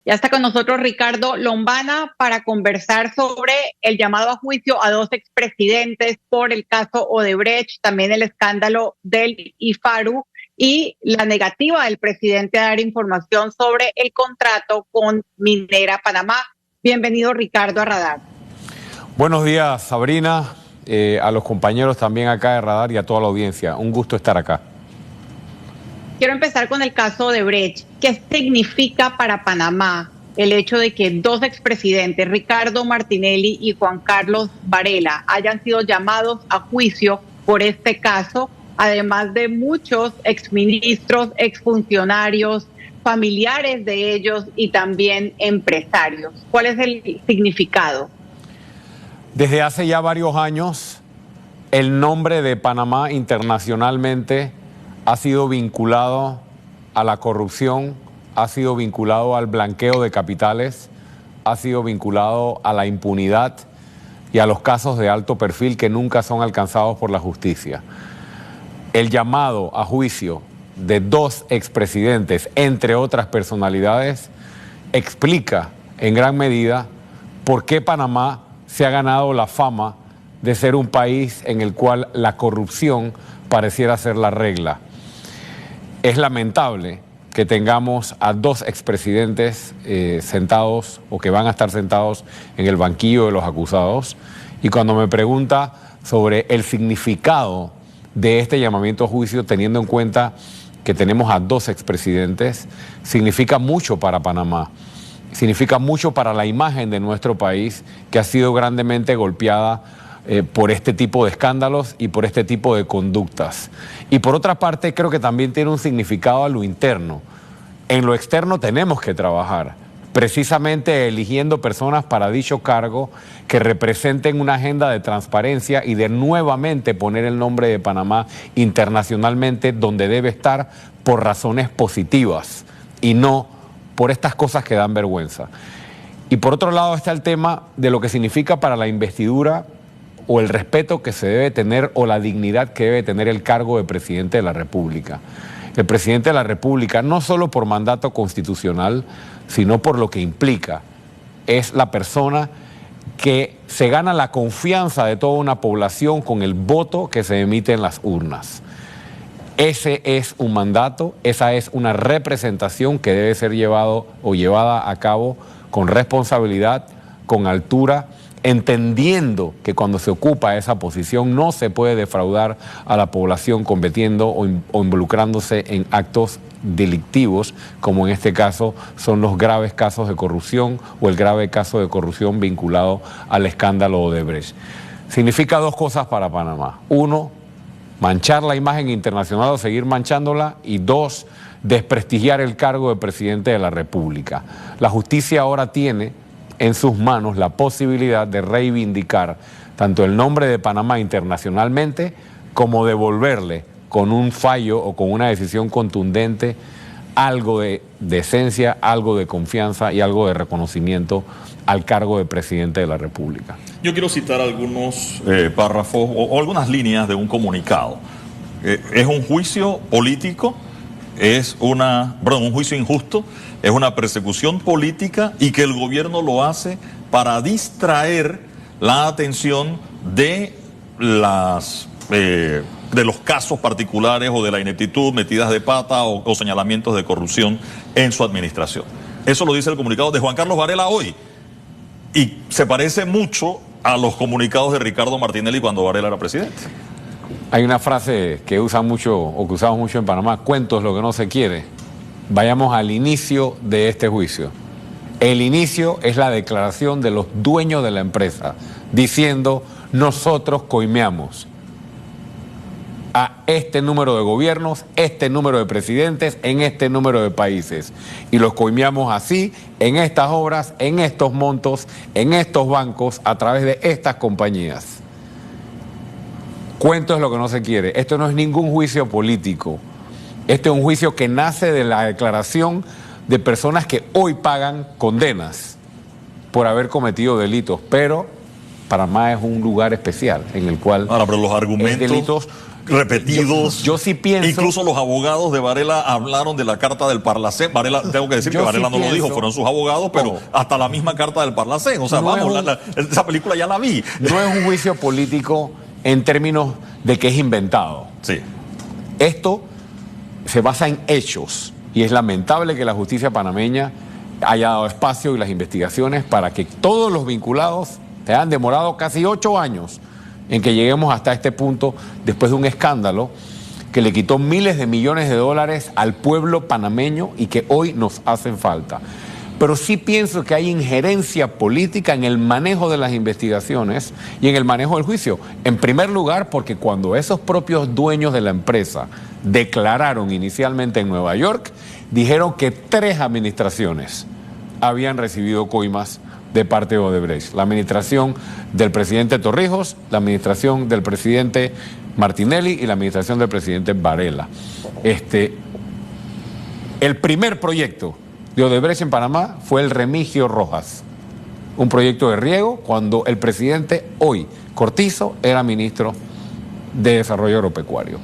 Ya está con nosotros Ricardo Lombana para conversar sobre el llamado a juicio a dos expresidentes por el caso Odebrecht, también el escándalo del IFARU y la negativa del presidente a dar información sobre el contrato con Minera Panamá. Bienvenido, Ricardo, a Radar. Buenos días, Sabrina, a los compañeros también acá de Radar y a toda la audiencia. Un gusto estar acá. Quiero empezar con el caso Odebrecht. ¿Qué significa para Panamá el hecho de que dos expresidentes, Ricardo Martinelli y Juan Carlos Varela, hayan sido llamados a juicio por este caso, además de muchos exministros, exfuncionarios, familiares de ellos y también empresarios? ¿Cuál es el significado? Desde hace ya varios años, el nombre de Panamá internacionalmente ha sido vinculado a la corrupción, ha sido vinculado al blanqueo de capitales, ha sido vinculado a la impunidad y a los casos de alto perfil que nunca son alcanzados por la justicia. El llamado a juicio de dos expresidentes, entre otras personalidades, explica en gran medida por qué Panamá se ha ganado la fama de ser un país en el cual la corrupción pareciera ser la regla. Es lamentable que tengamos a dos expresidentes sentados o que van a estar sentados en el banquillo de los acusados. Y cuando me pregunta sobre el significado de este llamamiento a juicio, teniendo en cuenta que tenemos a dos expresidentes, significa mucho para Panamá. Significa mucho para la imagen de nuestro país, que ha sido grandemente golpeada por este tipo de escándalos y por este tipo de conductas. Y por otra parte, creo que también tiene un significado a lo interno. En lo externo tenemos que trabajar, precisamente eligiendo personas para dicho cargo que representen una agenda de transparencia y de nuevamente poner el nombre de Panamá internacionalmente donde debe estar por razones positivas y no por estas cosas que dan vergüenza. Y por otro lado está el tema de lo que significa para la investidura o el respeto que se debe tener o la dignidad que debe tener el cargo de presidente de la República. El presidente de la República, no solo por mandato constitucional, sino por lo que implica, es la persona que se gana la confianza de toda una población con el voto que se emite en las urnas. Ese es un mandato, esa es una representación que debe ser llevado o llevada a cabo con responsabilidad, con altura, entendiendo que cuando se ocupa esa posición no se puede defraudar a la población cometiendo o involucrándose en actos delictivos, como en este caso son los graves casos de corrupción o el grave caso de corrupción vinculado al escándalo Odebrecht. Significa dos cosas para Panamá. Uno, manchar la imagen internacional o seguir manchándola, y dos, desprestigiar el cargo de presidente de la República. La justicia ahora tiene en sus manos la posibilidad de reivindicar tanto el nombre de Panamá internacionalmente como devolverle con un fallo o con una decisión contundente algo de decencia, algo de confianza y algo de reconocimiento al cargo de presidente de la República. Yo quiero citar algunos párrafos o algunas líneas de un comunicado. Es un juicio político, un juicio injusto, es una persecución política y que el gobierno lo hace para distraer la atención de los casos particulares o de la ineptitud, metidas de pata o señalamientos de corrupción en su administración. Eso lo dice el comunicado de Juan Carlos Varela hoy. Y se parece mucho a los comunicados de Ricardo Martinelli cuando Varela era presidente. Hay una frase que usan mucho o que usamos mucho en Panamá: cuento es lo que no se quiere. Vayamos al inicio de este juicio. El inicio es la declaración de los dueños de la empresa diciendo: nosotros coimeamos a este número de gobiernos, este número de presidentes, en este número de países. Y los coimeamos así, en estas obras, en estos montos, en estos bancos, a través de estas compañías. Cuento es lo que no se quiere. Esto no es ningún juicio político. Este es un juicio que nace de la declaración de personas que hoy pagan condenas por haber cometido delitos, pero Panamá es un lugar especial en el cual ahora, pero los argumentos, delitos repetidos. Yo sí pienso... Incluso los abogados de Varela hablaron de la carta del Parlacén. Varela, tengo que decir que Varela sí no lo dijo, fueron sus abogados, pero hasta la misma carta del Parlacén. O sea, no vamos, esa película ya la vi. No es un juicio político en términos de que es inventado. Sí. Esto se basa en hechos y es lamentable que la justicia panameña haya dado espacio y las investigaciones para que todos los vinculados se han demorado casi 8 años en que lleguemos hasta este punto después de un escándalo que le quitó miles de millones de dólares al pueblo panameño y que hoy nos hacen falta. Pero sí pienso que hay injerencia política en el manejo de las investigaciones y en el manejo del juicio. En primer lugar, porque cuando esos propios dueños de la empresa declararon inicialmente en Nueva York, dijeron que 3 administraciones habían recibido coimas de parte de Odebrecht. La administración del presidente Torrijos, la administración del presidente Martinelli y la administración del presidente Varela. El primer proyecto de Odebrecht en Panamá fue el Remigio Rojas, un proyecto de riego cuando el presidente hoy, Cortizo, era ministro de Desarrollo Agropecuario.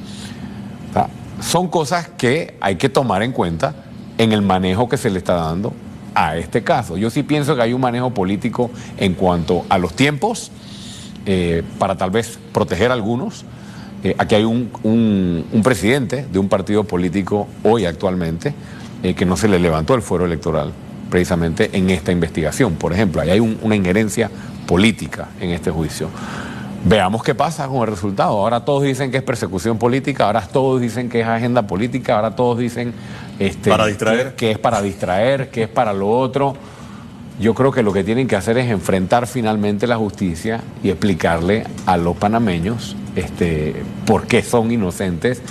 O sea, son cosas que hay que tomar en cuenta en el manejo que se le está dando a este caso. Yo sí pienso que hay un manejo político en cuanto a los tiempos, para tal vez proteger a algunos. Aquí hay un presidente de un partido político hoy actualmente que no se le levantó el fuero electoral precisamente en esta investigación. Por ejemplo, ahí hay una injerencia política en este juicio. Veamos qué pasa con el resultado. Ahora todos dicen que es persecución política, ahora todos dicen que es agenda política, ahora todos dicen para distraer, que es para distraer, que es para lo otro. Yo creo que lo que tienen que hacer es enfrentar finalmente la justicia y explicarle a los panameños por qué son inocentes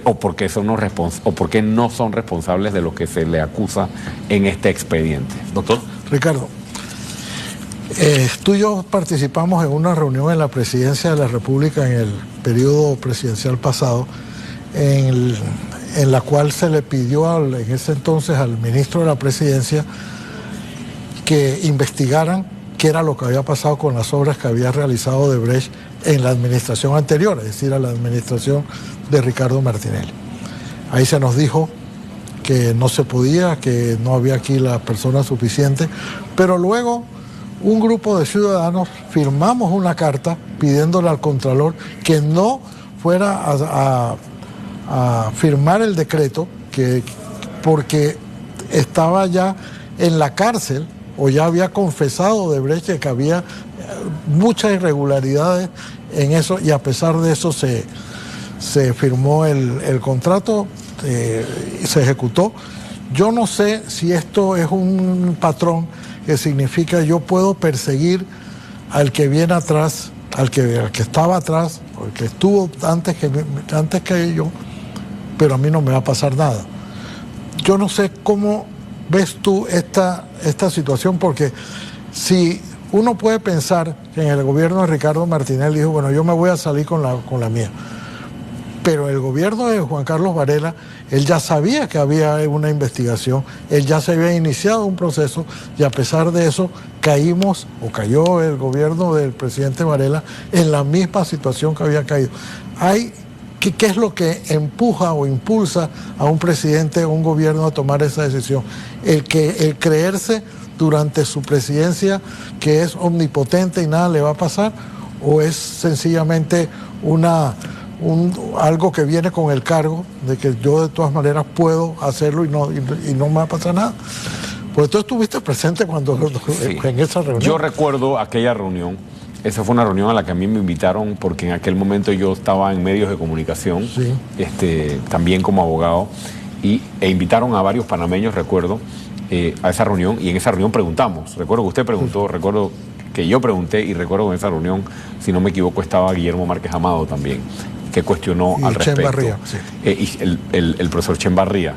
o por qué no son responsables de lo que se le acusa en este expediente. Doctor. Ricardo, tú y yo participamos en una reunión en la Presidencia de la República en el periodo presidencial pasado, en la cual se le pidió en ese entonces al ministro de la Presidencia que investigaran qué era lo que había pasado con las obras que había realizado Odebrecht en la administración anterior, es decir, a la administración de Ricardo Martinelli. Ahí se nos dijo que no se podía, que no había aquí las personas suficientes, pero luego un grupo de ciudadanos firmamos una carta pidiéndole al Contralor que no fuera a firmar el decreto, porque estaba ya en la cárcel o ya había confesado Odebrecht que había muchas irregularidades en eso, y a pesar de eso se firmó el contrato, se ejecutó. Yo no sé si esto es un patrón que significa yo puedo perseguir al que viene atrás, al que estaba atrás, o el que estuvo antes que yo, pero a mí no me va a pasar nada. Yo no sé cómo ves tú esta situación, porque si uno puede pensar que en el gobierno de Ricardo Martinelli dijo, bueno, yo me voy a salir con la mía, pero el gobierno de Juan Carlos Varela, él ya sabía que había una investigación, él ya se había iniciado un proceso, y a pesar de eso cayó el gobierno del presidente Varela en la misma situación que había caído. ¿Qué es lo que empuja o impulsa a un presidente o un gobierno a tomar esa decisión? El creerse durante su presidencia que es omnipotente y nada le va a pasar, o es sencillamente algo que viene con el cargo de que yo de todas maneras puedo hacerlo y no me va a pasar nada. Pues tú estuviste presente sí, en esa reunión. Yo recuerdo aquella reunión. Esa fue una reunión a la que a mí me invitaron porque en aquel momento yo estaba en medios de comunicación, sí, también como abogado, e invitaron a varios panameños, recuerdo, a esa reunión, y en esa reunión preguntamos. Recuerdo que usted preguntó, sí, recuerdo que yo pregunté, y recuerdo que en esa reunión, si no me equivoco, estaba Guillermo Márquez Amado también, que cuestionó al respecto. Barría, sí. Y el profesor Chen Barría.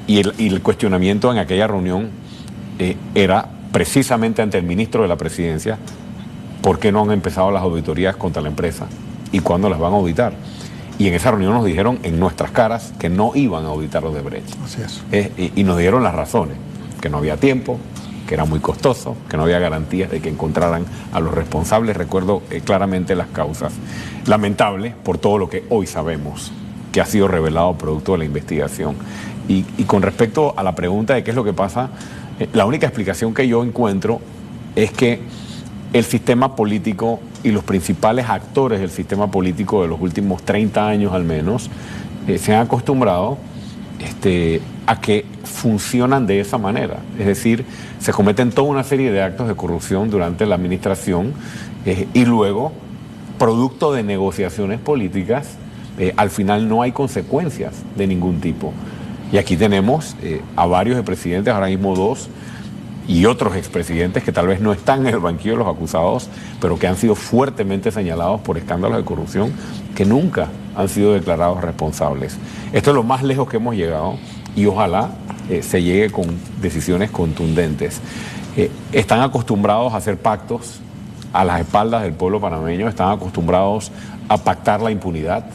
Y el cuestionamiento en aquella reunión era precisamente ante el ministro de la Presidencia: ¿por qué no han empezado las auditorías contra la empresa? ¿Y cuándo las van a auditar? Y en esa reunión nos dijeron en nuestras caras que no iban a auditar Odebrecht. Así es. Y nos dieron las razones: que no había tiempo, que era muy costoso, que no había garantías de que encontraran a los responsables. Recuerdo claramente las causas. Lamentable por todo lo que hoy sabemos que ha sido revelado producto de la investigación. Y con respecto a la pregunta de qué es lo que pasa, la única explicación que yo encuentro es que el sistema político y los principales actores del sistema político de los últimos 30 años al menos se han acostumbrado a que funcionan de esa manera. Es decir, se cometen toda una serie de actos de corrupción durante la administración y luego, producto de negociaciones políticas, al final no hay consecuencias de ningún tipo. Y aquí tenemos a varios presidentes, ahora mismo 2, y otros expresidentes que tal vez no están en el banquillo de los acusados, pero que han sido fuertemente señalados por escándalos de corrupción que nunca han sido declarados responsables. Esto es lo más lejos que hemos llegado y ojalá se llegue con decisiones contundentes. Están acostumbrados a hacer pactos a las espaldas del pueblo panameño, están acostumbrados a pactar la impunidad,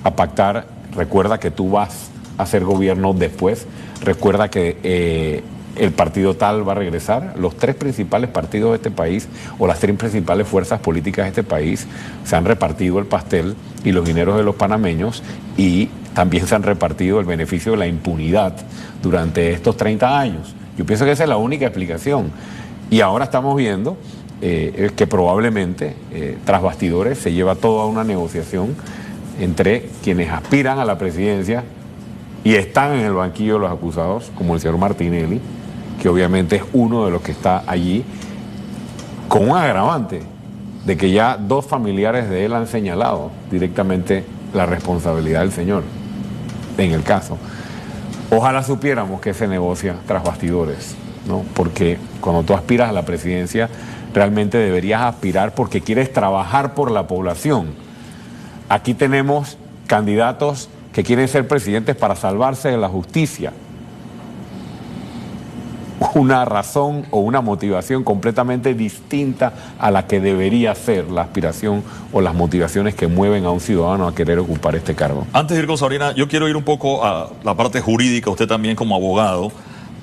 a pactar, recuerda que tú vas a hacer gobierno después, recuerda que el partido tal va a regresar. Los 3 principales partidos de este país o las 3 principales fuerzas políticas de este país se han repartido el pastel y los dineros de los panameños, y también se han repartido el beneficio de la impunidad durante estos 30 años. Yo pienso que esa es la única explicación. Y ahora estamos viendo que probablemente tras bastidores se lleva toda una negociación entre quienes aspiran a la presidencia y están en el banquillo de los acusados, como el señor Martinelli, que obviamente es uno de los que está allí, con un agravante de que ya 2 familiares de él han señalado directamente la responsabilidad del señor en el caso. Ojalá supiéramos que se negocia tras bastidores, ¿no? Porque cuando tú aspiras a la presidencia, realmente deberías aspirar porque quieres trabajar por la población. Aquí tenemos candidatos que quieren ser presidentes para salvarse de la justicia. Una razón o una motivación completamente distinta a la que debería ser la aspiración o las motivaciones que mueven a un ciudadano a querer ocupar este cargo. Antes de ir con Sabrina, yo quiero ir un poco a la parte jurídica, usted también como abogado.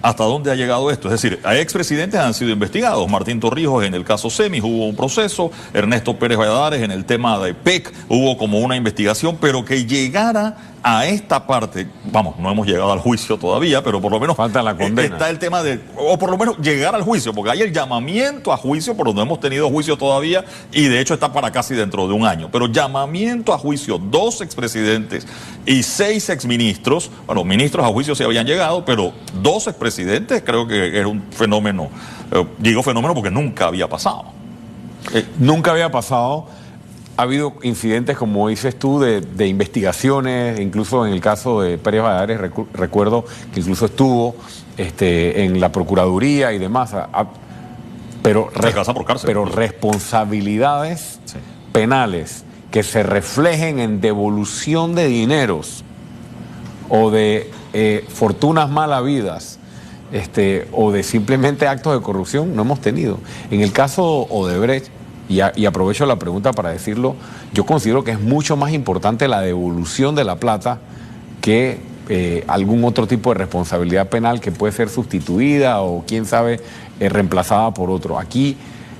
¿Hasta dónde ha llegado esto? Es decir, a expresidentes han sido investigados. Martín Torrijos en el caso Semis hubo un proceso, Ernesto Pérez Valladares en el tema de PEC hubo como una investigación, pero que llegara a esta parte, vamos, no hemos llegado al juicio todavía, pero por lo menos falta la condena. Está el tema de, o por lo menos llegar al juicio, porque hay el llamamiento a juicio, pero no hemos tenido juicio todavía, y de hecho está para casi dentro de un año. Pero llamamiento a juicio, 2 expresidentes y 6 exministros, bueno, ministros a juicio sí habían llegado, pero 2 expresidentes creo que era un fenómeno, digo fenómeno porque nunca había pasado. Nunca había pasado. Ha habido incidentes, como dices tú, de investigaciones, incluso en el caso de Pérez Valladares, recuerdo que incluso estuvo en la Procuraduría y demás, pero responsabilidades penales que se reflejen en devolución de dineros o de fortunas mal habidas, o de simplemente actos de corrupción, no hemos tenido. En el caso Odebrecht, y aprovecho la pregunta para decirlo, yo considero que es mucho más importante la devolución de la plata que algún otro tipo de responsabilidad penal que puede ser sustituida o quién sabe reemplazada por otro. Aquí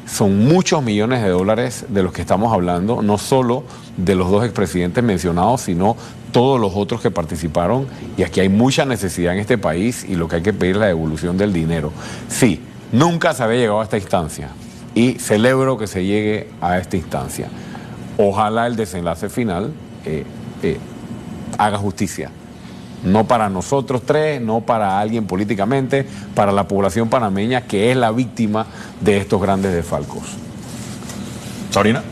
son muchos millones de dólares de los que estamos hablando, no solo de los 2 expresidentes mencionados, sino todos los otros que participaron, y aquí hay mucha necesidad en este país y lo que hay que pedir es la devolución del dinero. Sí, nunca se había llegado a esta instancia. Y celebro que se llegue a esta instancia. Ojalá el desenlace final haga justicia. No para nosotros 3, no para alguien políticamente, para la población panameña que es la víctima de estos grandes desfalcos. Sabrina.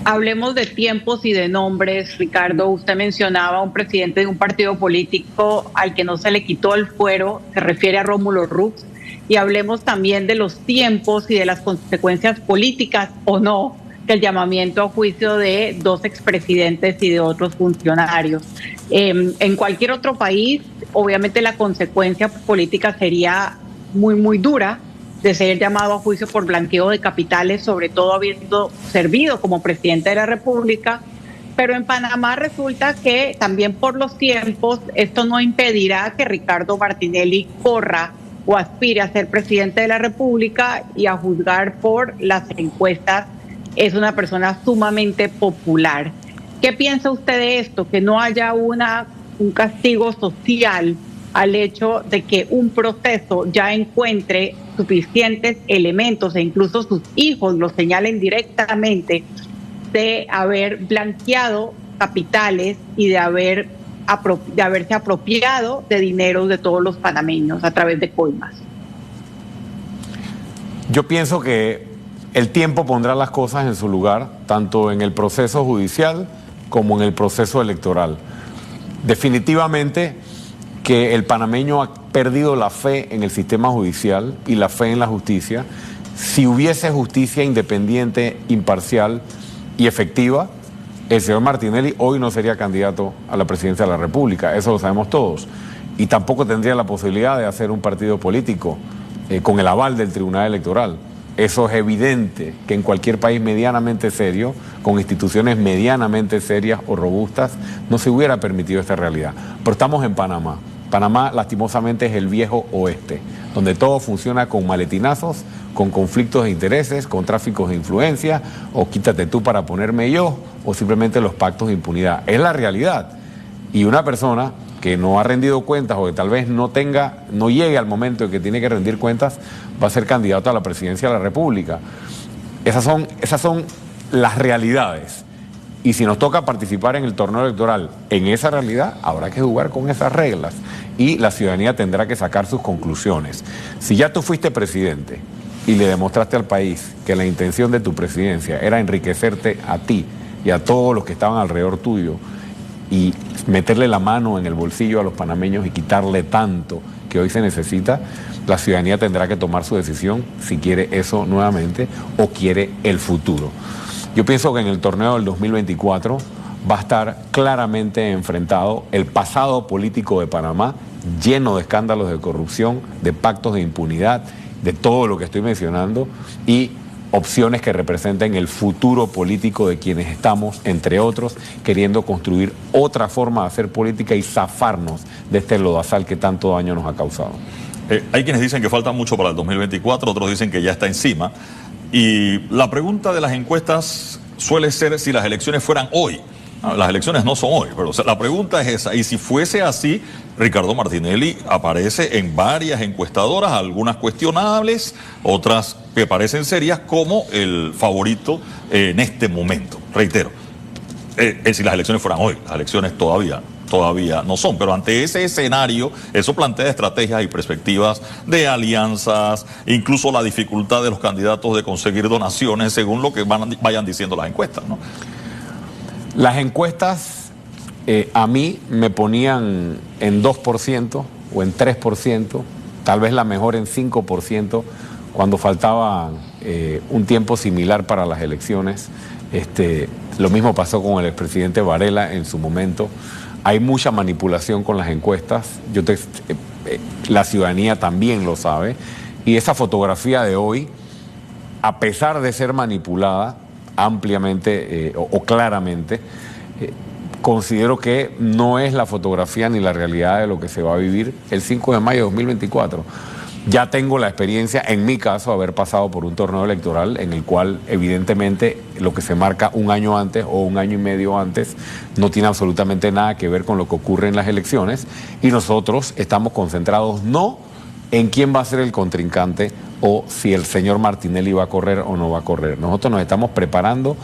Hablemos de tiempos y de nombres, Ricardo. Usted mencionaba a un presidente de un partido político al que no se le quitó el fuero, se refiere a Rómulo Rux. Y hablemos también de los tiempos y de las consecuencias políticas o no del llamamiento a juicio de 2 expresidentes y de otros funcionarios. En cualquier otro país, obviamente la consecuencia política sería muy, muy dura de ser llamado a juicio por blanqueo de capitales, sobre todo habiendo servido como presidente de la República. Pero en Panamá resulta que también por los tiempos esto no impedirá que Ricardo Martinelli corra o aspire a ser presidente de la República, y a juzgar por las encuestas es una persona sumamente popular. ¿Qué piensa usted de esto? Que no haya un castigo social al hecho de que un proceso ya encuentre suficientes elementos, e incluso sus hijos lo señalen directamente, de haber blanqueado capitales y de haberse apropiado de dinero de todos los panameños a través de coimas. Yo pienso que el tiempo pondrá las cosas en su lugar, tanto en el proceso judicial como en el proceso electoral. Definitivamente que el panameño ha perdido la fe en el sistema judicial y la fe en la justicia. Si hubiese justicia independiente, imparcial y efectiva, el señor Martinelli hoy no sería candidato a la presidencia de la República, eso lo sabemos todos, y tampoco tendría la posibilidad de hacer un partido político con el aval del Tribunal Electoral. Eso es evidente que en cualquier país medianamente serio, con instituciones medianamente serias o robustas, no se hubiera permitido esta realidad. Pero estamos en Panamá. Panamá, lastimosamente, es el viejo oeste, donde todo funciona con maletinazos, con conflictos de intereses, con tráficos de influencia, o quítate tú para ponerme yo, o simplemente los pactos de impunidad. Es la realidad. Y una persona que no ha rendido cuentas, o que tal vez no llegue al momento en que tiene que rendir cuentas, va a ser candidato a la presidencia de la República. Esas son las realidades. Y si nos toca participar en el torneo electoral en esa realidad, habrá que jugar con esas reglas. Y la ciudadanía tendrá que sacar sus conclusiones. Si ya tú fuiste presidente y le demostraste al país que la intención de tu presidencia era enriquecerte a ti y a todos los que estaban alrededor tuyo, y meterle la mano en el bolsillo a los panameños y quitarle tanto que hoy se necesita, la ciudadanía tendrá que tomar su decisión si quiere eso nuevamente o quiere el futuro. Yo pienso que en el torneo del 2024 va a estar claramente enfrentado el pasado político de Panamá, lleno de escándalos de corrupción, de pactos de impunidad, de todo lo que estoy mencionando, y opciones que representen el futuro político de quienes estamos, entre otros, queriendo construir otra forma de hacer política y zafarnos de este lodazal que tanto daño nos ha causado. Hay quienes dicen que falta mucho para el 2024, otros dicen que ya está encima. Y la pregunta de las encuestas suele ser si las elecciones fueran hoy. Las elecciones no son hoy, pero la pregunta es esa. Y si fuese así, Ricardo Martinelli aparece en varias encuestadoras, algunas cuestionables, otras que parecen serias, como el favorito en este momento. Reitero, si las elecciones fueran hoy, las elecciones todavía no son, pero ante ese escenario, eso plantea estrategias y perspectivas de alianzas, incluso la dificultad de los candidatos de conseguir donaciones, según lo que vayan diciendo las encuestas, ¿no? Las encuestas a mí me ponían en 2% o en 3%, tal vez la mejor en 5%, cuando faltaba un tiempo similar para las elecciones. Lo mismo pasó con el expresidente Varela en su momento. Hay mucha manipulación con las encuestas, la ciudadanía también lo sabe, y esa fotografía de hoy, a pesar de ser manipulada ampliamente o claramente, considero que no es la fotografía ni la realidad de lo que se va a vivir el 5 de mayo de 2024. Ya tengo la experiencia, en mi caso, haber pasado por un torneo electoral en el cual evidentemente lo que se marca un año antes o un año y medio antes no tiene absolutamente nada que ver con lo que ocurre en las elecciones, y nosotros estamos concentrados no en quién va a ser el contrincante o si el señor Martinelli va a correr o no va a correr. Nosotros nos estamos preparando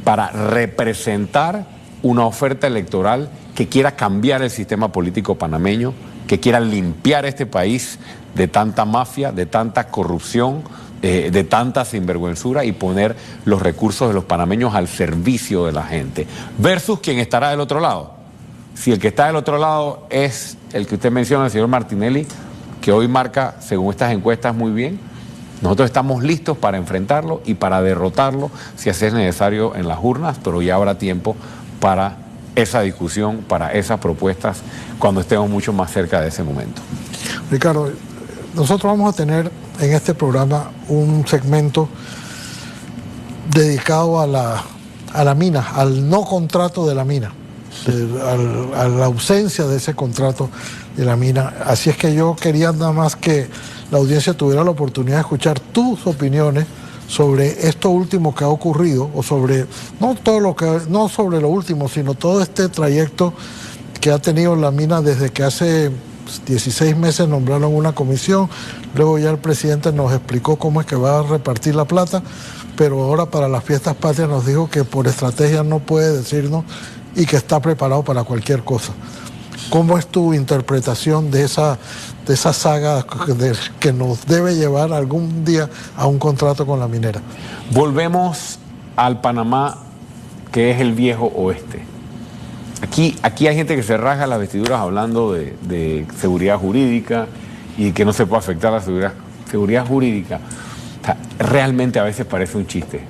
para representar una oferta electoral que quiera cambiar el sistema político panameño, que quiera limpiar este país de tanta mafia, de tanta corrupción, de tanta sinvergüenzura, y poner los recursos de los panameños al servicio de la gente. Versus quien estará del otro lado. Si el que está del otro lado es el que usted menciona, el señor Martinelli, que hoy marca, según estas encuestas, muy bien, nosotros estamos listos para enfrentarlo y para derrotarlo si así es necesario en las urnas, pero ya habrá tiempo para esa discusión, para esas propuestas, cuando estemos mucho más cerca de ese momento. Ricardo, nosotros vamos a tener en este programa un segmento dedicado a la mina, al no contrato de la mina, a la ausencia de ese contrato de la mina. Así es que yo quería nada más que la audiencia tuviera la oportunidad de escuchar tus opiniones sobre esto último que ha ocurrido, o sobre, no sobre lo último, sino todo este trayecto que ha tenido la mina desde que hace 16 meses nombraron una comisión, luego ya el presidente nos explicó cómo es que va a repartir la plata, pero ahora para las fiestas patrias nos dijo que por estrategia no puede decirnos y que está preparado para cualquier cosa. ¿Cómo es tu interpretación de esa saga que nos debe llevar algún día a un contrato con la minera? Volvemos al Panamá, que es el viejo oeste. Aquí hay gente que se rasga las vestiduras hablando de seguridad jurídica y que no se puede afectar la seguridad jurídica. O sea, realmente a veces parece un chiste.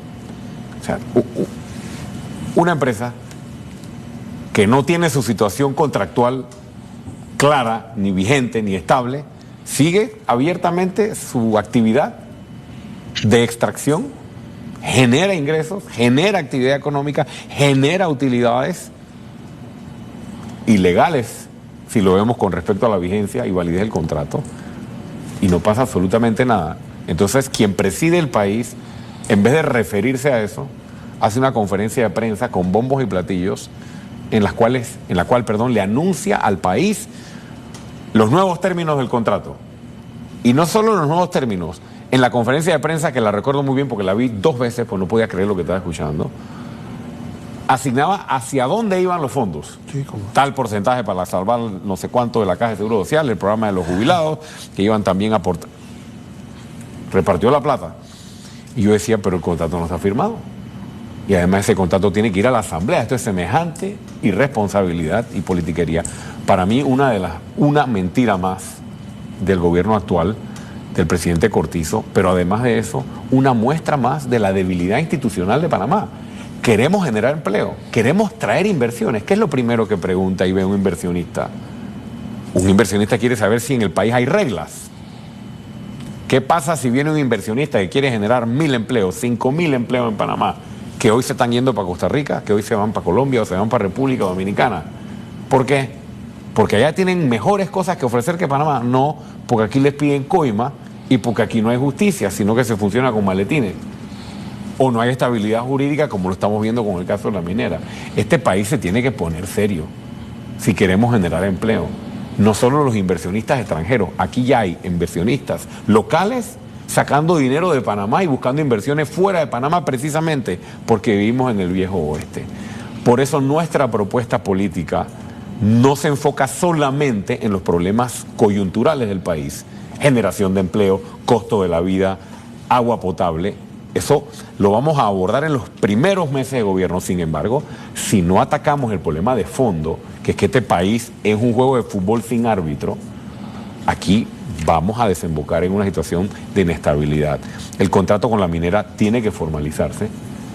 O sea, una empresa que no tiene su situación contractual clara, ni vigente, ni estable, sigue abiertamente su actividad de extracción, genera ingresos, genera actividad económica, genera utilidades ilegales, si lo vemos con respecto a la vigencia y validez del contrato, y no pasa absolutamente nada. Entonces, quien preside el país, en vez de referirse a eso, hace una conferencia de prensa con bombos y platillos en la cual le anuncia al país los nuevos términos del contrato. Y no solo los nuevos términos, en la conferencia de prensa, que la recuerdo muy bien porque la vi 2 veces, pues no podía creer lo que estaba escuchando, asignaba hacia dónde iban los fondos. Sí, tal porcentaje para salvar no sé cuánto de la Caja de Seguro Social, el programa de los jubilados, que iban también a aportar. Repartió la plata. Y yo decía, pero el contrato no está firmado. Y además ese contrato tiene que ir a la Asamblea. Esto es semejante irresponsabilidad y politiquería. Para mí, una mentira más del gobierno actual, del presidente Cortizo, pero además de eso, una muestra más de la debilidad institucional de Panamá. Queremos generar empleo, queremos traer inversiones. ¿Qué es lo primero que pregunta y ve un inversionista? Un inversionista quiere saber si en el país hay reglas. ¿Qué pasa si viene un inversionista que quiere generar 1.000 empleos, 5.000 empleos en Panamá, que hoy se están yendo para Costa Rica, que hoy se van para Colombia o se van para República Dominicana? ¿Por qué? Porque allá tienen mejores cosas que ofrecer que Panamá. No, porque aquí les piden coima y porque aquí no hay justicia, sino que se funciona con maletines. O no hay estabilidad jurídica, como lo estamos viendo con el caso de la minera. Este país se tiene que poner serio si queremos generar empleo. No solo los inversionistas extranjeros, aquí ya hay inversionistas locales sacando dinero de Panamá y buscando inversiones fuera de Panamá, precisamente porque vivimos en el viejo oeste. Por eso nuestra propuesta política no se enfoca solamente en los problemas coyunturales del país: generación de empleo, costo de la vida, agua potable. Eso lo vamos a abordar en los primeros meses de gobierno. Sin embargo, si no atacamos el problema de fondo, que es que este país es un juego de fútbol sin árbitro, aquí vamos a desembocar en una situación de inestabilidad. El contrato con la minera tiene que formalizarse.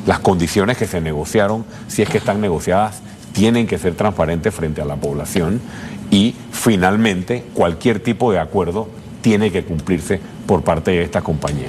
Las condiciones que se negociaron, si es que están negociadas, tienen que ser transparentes frente a la población. Y finalmente, cualquier tipo de acuerdo tiene que cumplirse por parte de esta compañía.